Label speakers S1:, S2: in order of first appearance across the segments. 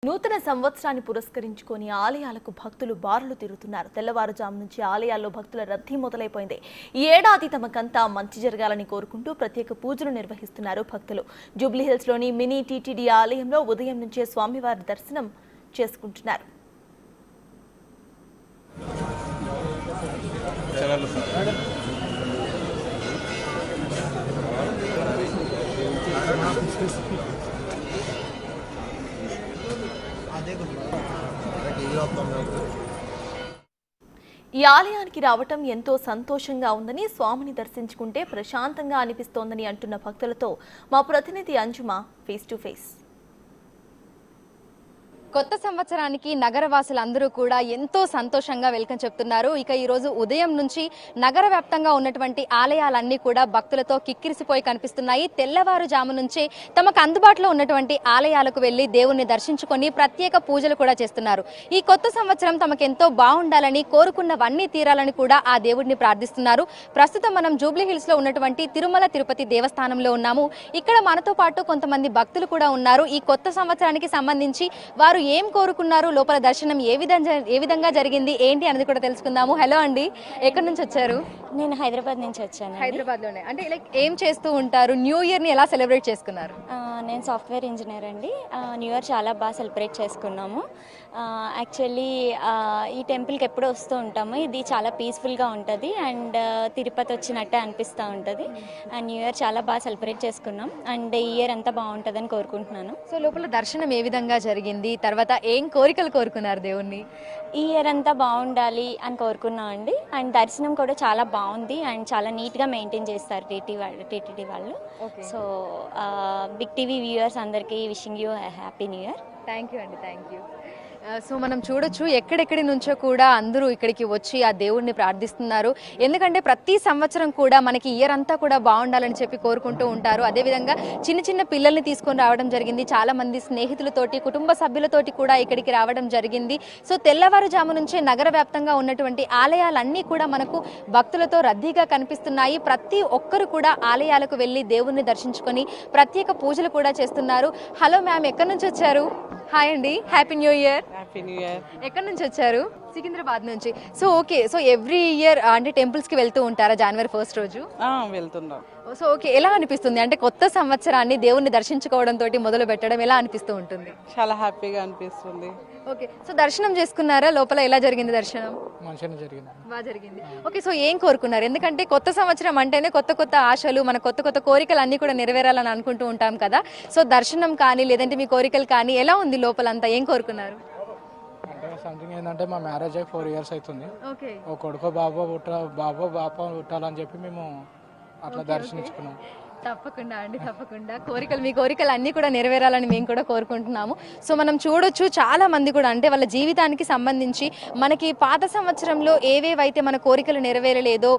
S1: నూతన సంవత్సరాన్ని పురస్కరించుకొని ఆలయాలకు భక్తులు బారులు తిరుగుతున్నారు. తెల్లవారుజాము నుంచి ఆలయాల్లో భక్తుల రద్దీ మొదలైపోయింది. ఈ ఏడాది తమకంతా మంచి జరగాలని కోరుకుంటూ ప్రత్యేక పూజలు నిర్వహిస్తున్నారు భక్తులు. జూబ్లీహిల్స్ లోని మినీ టీటీడీ ఆలయంలో ఉదయం నుంచే స్వామివారి దర్శనం చేసుకుంటున్నారు. ఈ ఆలయానికి రావటం ఎంతో సంతోషంగా ఉందని, స్వామిని దర్శించుకుంటే ప్రశాంతంగా అనిపిస్తోందని అంటున్న భక్తులతో మా ప్రతినిధి అంజుమ ఫేస్ టు ఫేస్.
S2: కొత్త సంవత్సరానికి నగరవాసులందరూ కూడా ఎంతో సంతోషంగా వెల్కమ్ చెప్తున్నారు. ఇక ఈ రోజు ఉదయం నుంచి నగర వ్యాప్తంగా ఉన్నటువంటి ఆలయాలన్నీ కూడా భక్తులతో కిక్కిరిసిపోయి కనిపిస్తున్నాయి. తెల్లవారుజాము నుంచే తమకు అందుబాటులో ఉన్నటువంటి ఆలయాలకు వెళ్లి దేవుణ్ణి దర్శించుకొని ప్రత్యేక పూజలు కూడా చేస్తున్నారు. ఈ కొత్త సంవత్సరం తమకు ఎంతో బాగుండాలని, కోరుకున్నవన్నీ తీరాలని కూడా ఆ దేవుడిని ప్రార్థిస్తున్నారు. ప్రస్తుతం మనం జూబ్లీహిల్స్ లో ఉన్నటువంటి తిరుమల తిరుపతి దేవస్థానంలో ఉన్నాము. ఇక్కడ మనతో పాటు కొంతమంది భక్తులు కూడా ఉన్నారు. ఈ కొత్త సంవత్సరానికి సంబంధించి వారు ఏం కోరుకున్నారు, లోపల దర్శనం ఏ విధంగా జరిగింది ఏంటి అనేది కూడా తెలుసుకుందాము. హలో అండి, ఎక్కడి నుంచి వచ్చారు?
S3: నేను హైదరాబాద్ నుంచి వచ్చాను.
S2: హైదరాబాద్ లోనే అంటే లైక్ ఏం చేస్తూ ఉంటారు? న్యూ ఇయర్ ని ఎలా సెలబ్రేట్ చేసుకున్నారు?
S3: నేను సాఫ్ట్వేర్ ఇంజనీర్ అండి. న్యూ ఇయర్ చాలా బాగా సెలబ్రేట్ చేసుకున్నాము. యాక్చువల్లీ ఈ టెంపుల్కి ఎప్పుడు వస్తూ ఉంటాము. ఇది చాలా పీస్ఫుల్గా ఉంటుంది అండ్ తిరుపతి వచ్చినట్టే అనిపిస్తూ ఉంటుంది. అండ్ న్యూ ఇయర్ చాలా బాగా సెలబ్రేట్ చేసుకున్నాం అండ్ ఈ ఇయర్ అంతా బాగుంటుందని కోరుకుంటున్నాను.
S2: సో లోపల దర్శనం ఏ విధంగా జరిగింది, తర్వాత ఏం కోరికలు కోరుకున్నారు దేవుణ్ణి?
S3: ఈ ఇయర్ అంతా బాగుండాలి అని కోరుకున్నాం అండి. అండ్ దర్శనం కూడా చాలా బాగుంది అండ్ చాలా నీట్గా మెయింటైన్ చేస్తారు టీటీడీ వాళ్ళు. సో బిగ్ టీవీ వ్యూవర్స్ అందరికీ wishing you happy new year.
S2: Thank you అండి, థ్యాంక్ యూ. సో మనం చూడొచ్చు ఎక్కడెక్కడి నుంచో కూడా అందరూ ఇక్కడికి వచ్చి ఆ దేవుడిని ప్రార్థిస్తున్నారు. ఎందుకంటే ప్రతి సంవత్సరం కూడా మనకి ఇయర్ అంతా కూడా బాగుండాలని చెప్పి కోరుకుంటూ ఉంటారు. అదేవిధంగా చిన్న చిన్న పిల్లల్ని తీసుకొని రావడం జరిగింది. చాలా మంది స్నేహితులతోటి, కుటుంబ సభ్యులతోటి కూడా ఇక్కడికి రావడం జరిగింది. సో తెల్లవారుజాము నుంచే నగర వ్యాప్తంగా ఉన్నటువంటి ఆలయాలన్నీ కూడా మనకు భక్తులతో రద్దీగా కనిపిస్తున్నాయి. ప్రతి ఒక్కరు కూడా ఆలయాలకు వెళ్ళి దేవుణ్ణి దర్శించుకొని ప్రత్యేక పూజలు కూడా చేస్తున్నారు. హలో మ్యామ్, ఎక్కడి నుంచి వచ్చారు? హాయ్ అండి, happy new year.
S4: Happy new year.
S2: ఎక్కడి నుంచి వచ్చారు? సికింద్రాబాద్ నుంచి. So okay, so every year అంటే టెంపుల్స్ కి వెళ్తూ ఉంటారా జనవరి 1st రోజు?
S4: వెళ్తున్నాం.
S2: సో ఓకే, ఎలా అనిపిస్తుంది అంటే కొత్త సంవత్సరాన్ని దేవుణ్ణి దర్శించుకోవడం తోటి మొదలు పెట్టడం ఎలా అనిపిస్తూ ఉంటుంది?
S4: చాలా హ్యాపీగా అనిపిస్తుంది.
S2: ఓకే, సో దర్శనం చేసుకున్నారా? లోపల ఎలా జరిగింది దర్శనం?
S5: మంచిగా జరిగింది.
S2: బాగా జరిగింది. ఓకే, సో ఏం కోరుకున్నారు? ఎందుకంటే కొత్త సంవత్సరం అంటేనే కొత్త కొత్త ఆశలు, మన కొత్త కొత్త కోరికలు అన్ని కూడా నెరవేరాలని అనుకుంటూ ఉంటాం కదా. సో దర్శనం కానీ లేదంటే మీ కోరికలు కానీ ఎలా ఉంది లోపలంతా? ఏం కోరుకున్నారు?
S5: అంటే సంథింగ్ ఏంటంటే మా మ్యారేజ్ అయ్యి 4 years అవుతుంది.
S2: ఓకే,
S5: ఒక కొడుకో బాబో పుట్టాలని చెప్పి మేము అట్లా దర్శించుకున్నాం.
S2: తప్పకుండా అండి, తప్పకుండా మీ కోరికలు అన్నీ కూడా నెరవేరాలని మేము కూడా కోరుకుంటున్నాము. సో మనం చూడొచ్చు చాలా మంది కూడా అంటే వాళ్ళ జీవితానికి సంబంధించి మనకి పాత సంవత్సరంలో ఏవేవైతే మన కోరికలు నెరవేరలేదో,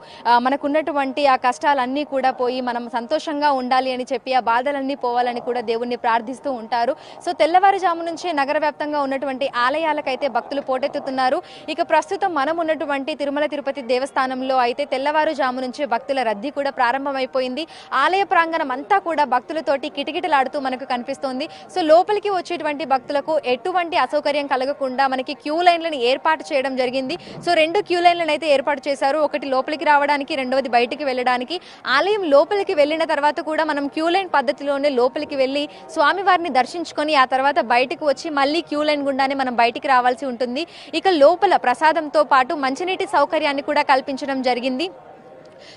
S2: మనకున్నటువంటి ఆ కష్టాలన్నీ కూడా పోయి మనం సంతోషంగా ఉండాలి అని చెప్పి ఆ బాధలన్నీ పోవాలని కూడా దేవుణ్ణి ప్రార్థిస్తూ ఉంటారు. సో తెల్లవారుజాము నుంచే నగర వ్యాప్తంగా ఉన్నటువంటి ఆలయాలకైతే భక్తులు పోటెత్తుతున్నారు. ఇక ప్రస్తుతం మనం ఉన్నటువంటి తిరుమల తిరుపతి దేవస్థానంలో అయితే తెల్లవారుజాము నుంచే భక్తుల రద్దీ కూడా ప్రారంభమైపోయింది. ఆలయ ప్రాంగణం అంతా కూడా భక్తులతోటి కిటకిటలాడుతూ మనకు కనిపిస్తోంది. సో లోపలికి వచ్చేటువంటి భక్తులకు ఎటువంటి అసౌకర్యం కలగకుండా మనకి క్యూ లైన్లను ఏర్పాటు చేయడం జరిగింది. సో 2 క్యూ లైన్లను అయితే ఏర్పాటు చేశారు. ఒకటి లోపలికి రావడానికి, రెండవది బయటికి వెళ్ళడానికి. ఆలయం లోపలికి వెళ్ళిన తర్వాత కూడా మనం క్యూ లైన్ పద్ధతిలోనే లోపలికి వెళ్ళి స్వామివారిని దర్శించుకొని ఆ తర్వాత బయటకు వచ్చి మళ్ళీ క్యూ లైన్ గుండానే మనం బయటికి రావాల్సి ఉంటుంది. ఇక లోపల ప్రసాదంతో పాటు మంచినీటి సౌకర్యాన్ని కూడా కల్పించడం జరిగింది.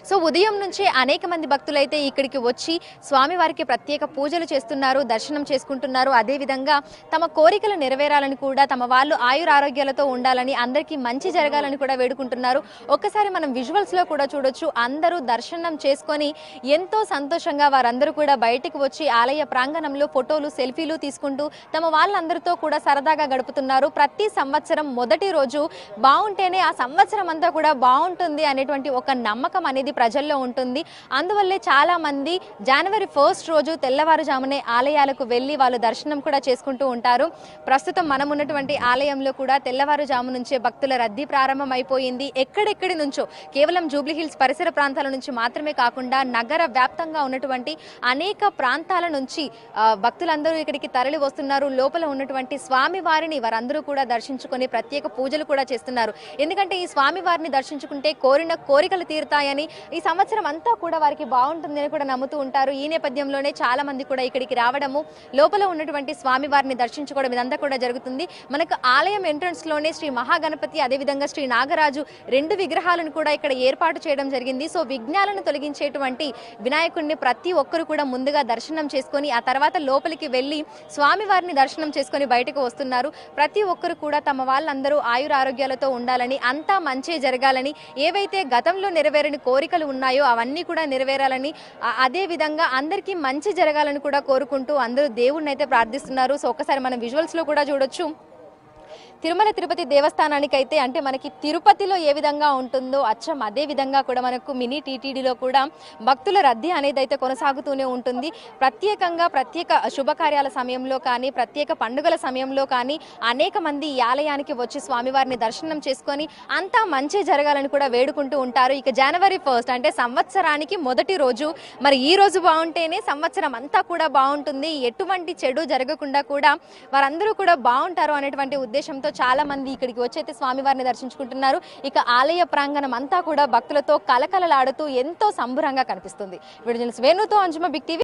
S2: సో ఉదయం నుంచి అనేక మంది భక్తులైతే ఇక్కడికి వచ్చి స్వామివారికి ప్రత్యేక పూజలు చేస్తున్నారు, దర్శనం చేసుకుంటున్నారు. అదేవిధంగా తమ కోరికలు నెరవేరాలని కూడా, తమ వాళ్ళు ఆయురారోగ్యాలతో ఉండాలని, అందరికీ మంచి జరగాలని కూడా వేడుకుంటున్నారు. ఒక్కసారి మనం విజువల్స్లో కూడా చూడొచ్చు. అందరూ దర్శనం చేసుకొని ఎంతో సంతోషంగా వారందరూ కూడా బయటకు వచ్చి ఆలయ ప్రాంగణంలో ఫోటోలు, సెల్ఫీలు తీసుకుంటూ తమ వాళ్ళందరితో కూడా సరదాగా గడుపుతున్నారు. ప్రతి సంవత్సరం మొదటి రోజు బాగుంటేనే ఆ సంవత్సరం అంతా కూడా బాగుంటుంది అనేటువంటి ఒక నమ్మకం అనేది ప్రజల్లో ఉంటుంది. అందువల్లే చాలా మంది జనవరి 1 రోజు తెల్లవారుజామునే ఆలయాలకు వెళ్ళి వాళ్ళు దర్శనం కూడా చేసుకుంటూ ఉంటారు. ప్రస్తుతం మనం ఉన్నటువంటి ఆలయంలో కూడా తెల్లవారుజాము నుంచే భక్తుల రద్దీ ప్రారంభమైపోయింది. ఎక్కడెక్కడి నుంచో కేవలం జూబ్లీ హిల్స్ పరిసర ప్రాంతాల నుంచి మాత్రమే కాకుండా నగర వ్యాప్తంగా ఉన్నటువంటి అనేక ప్రాంతాల నుంచి భక్తులందరూ ఇక్కడికి తరలి వస్తున్నారు. లోపల ఉన్నటువంటి స్వామివారిని వారందరూ కూడా దర్శించుకొని ప్రత్యేక పూజలు కూడా చేస్తున్నారు. ఎందుకంటే ఈ స్వామివారిని దర్శించుకుంటే కోరిన కోరికలు తీరుతాయని, ఈ సంవత్సరం అంతా కూడా వారికి బాగుంటుందని కూడా నమ్ముతూ ఉంటారు. ఈ నేపథ్యంలోనే చాలా మంది కూడా ఇక్కడికి రావడము, లోపల ఉన్నటువంటి స్వామివారిని దర్శించుకోవడం ఇదంతా కూడా జరుగుతుంది. మనకు ఆలయం ఎంట్రన్స్ లోనే శ్రీ మహాగణపతి అదేవిధంగా శ్రీ నాగరాజు 2 విగ్రహాలను కూడా ఇక్కడ ఏర్పాటు చేయడం జరిగింది. సో విఘ్నాలను తొలగించేటువంటి వినాయకుడిని ప్రతి ఒక్కరు కూడా ముందుగా దర్శనం చేసుకొని ఆ తర్వాత లోపలికి వెళ్ళి స్వామివారిని దర్శనం చేసుకొని బయటకు వస్తున్నారు. ప్రతి ఒక్కరు కూడా తమ వాళ్ళందరూ ఆయురారోగ్యాలతో ఉండాలని, అంతా మంచి జరగాలని, ఏవైతే గతంలో నెరవేరని కోరికలు ఉన్నాయో అవన్నీ కూడా నెరవేరాలని, అదే విధంగా అందరికీ మంచి జరగాలని కూడా కోరుకుంటూ అందరూ దేవుణ్ణి అయితే ప్రార్థిస్తున్నారు. సో ఒకసారి మనం విజువల్స్ లో కూడా చూడొచ్చు. తిరుమల తిరుపతి దేవస్థానానికి అయితే అంటే మనకి తిరుపతిలో ఏ విధంగా ఉంటుందో అచ్చం అదే విధంగా కూడా మనకు మినీ టీటీడీలో కూడా భక్తుల రద్దీ అనేది అయితే కొనసాగుతూనే ఉంటుంది. ప్రత్యేక శుభకార్యాల సమయంలో కానీ, ప్రత్యేక పండుగల సమయంలో కానీ అనేక మంది ఈ ఆలయానికి వచ్చి స్వామివారిని దర్శనం చేసుకొని అంతా మంచి జరగాలని కూడా వేడుకుంటూ ఉంటారు. ఇక జనవరి 1 అంటే సంవత్సరానికి మొదటి రోజు, మరి ఈ రోజు బాగుంటేనే సంవత్సరం అంతా కూడా బాగుంటుంది, ఎటువంటి చెడు జరగకుండా కూడా వారందరూ కూడా బాగుంటారు అనేటువంటి ఉద్దేశంతో చాలా మంది ఇక్కడికి వచ్చి అయితే స్వామివారిని దర్శించుకుంటున్నారు. ఇక ఆలయ ప్రాంగణం అంతా కూడా భక్తులతో కలకలలాడుతూ ఎంతో సంబురంగా కనిపిస్తుంది. వీడియో జర్నలిస్ట్ వేణుతో అంజుమ, బిగ్ టీవీ.